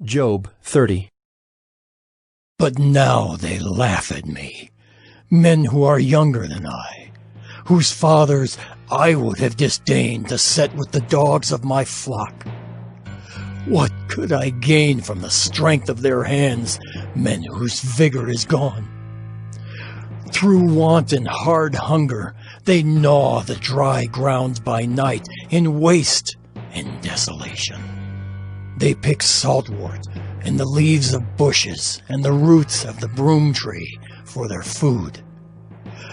Job 30. But now they laugh at me, men who are younger than I, whose fathers I would have disdained to set with the dogs of my flock. What could I gain from the strength of their hands, men whose vigor is gone? Through want and hard hunger, they gnaw the dry ground by night in waste and desolation. They pick saltwort and the leaves of bushes and the roots of the broom tree for their food.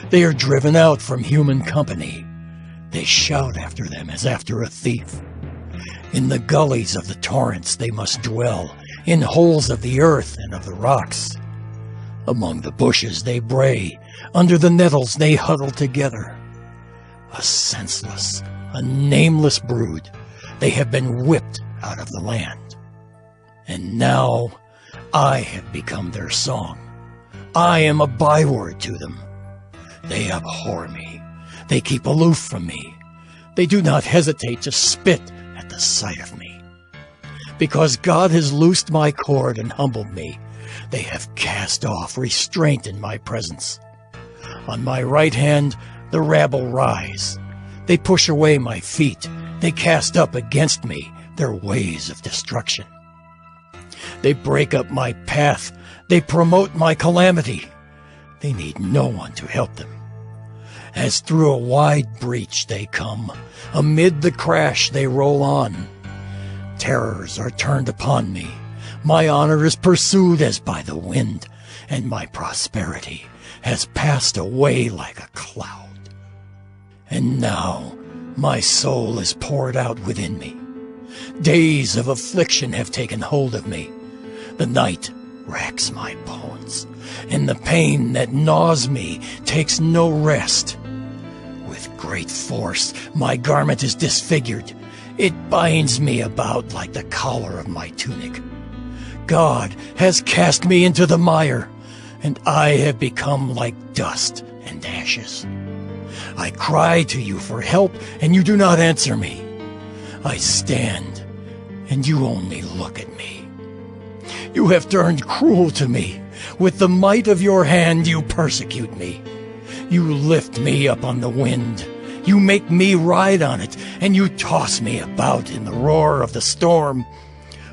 They are driven out from human company. They shout after them as after a thief. In the gullies of the torrents they must dwell, in holes of the earth and of the rocks. Among the bushes they bray, under the nettles they huddle together. A senseless, a nameless brood, they have been whipped out of the land. And now I have become their song. I am a byword to them. They abhor me. They keep aloof from me. They do not hesitate to spit at the sight of me. Because God has loosed my cord and humbled me, they have cast off restraint in my presence. On my right hand the rabble rise. They push away my feet. They cast up against me their ways of destruction. They break up my path. They promote my calamity. They need no one to help them. As through a wide breach they come. Amid the crash they roll on. Terrors are turned upon me. My honor is pursued as by the wind, and my prosperity has passed away like a cloud. And now my soul is poured out within me. Days of affliction have taken hold of me. The night racks my bones, and the pain that gnaws me takes no rest. With great force my garment is disfigured. It binds me about like the collar of my tunic. God has cast me into the mire, and I have become like dust and ashes. I cry to you for help, and you do not answer me. I stand, and you only look at me. You have turned cruel to me. With the might of your hand you persecute me. You lift me up on the wind. You make me ride on it, and you toss me about in the roar of the storm.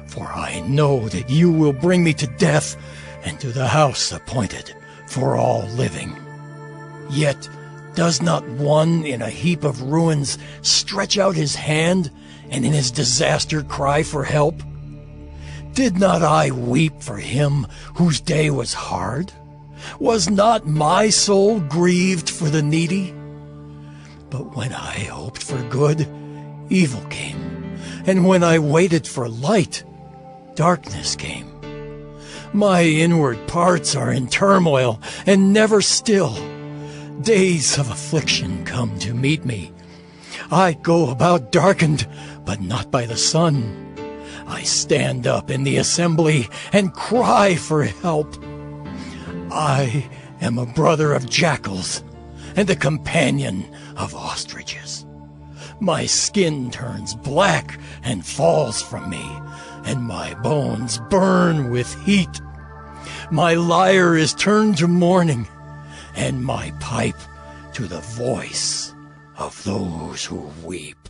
For I know that you will bring me to death and to the house appointed for all living. Yet does not one in a heap of ruins stretch out his hand and in his disaster cry for help? Did not I weep for him whose day was hard? Was not my soul grieved for the needy? But when I hoped for good, evil came, and when I waited for light, darkness came. My inward parts are in turmoil and never still. Days of affliction come to meet me. I go about darkened, but not by the sun. I stand up in the assembly and cry for help. I am a brother of jackals and a companion of ostriches. My skin turns black and falls from me, and my bones burn with heat. My lyre is turned to mourning, and my pipe to the voice of those who weep.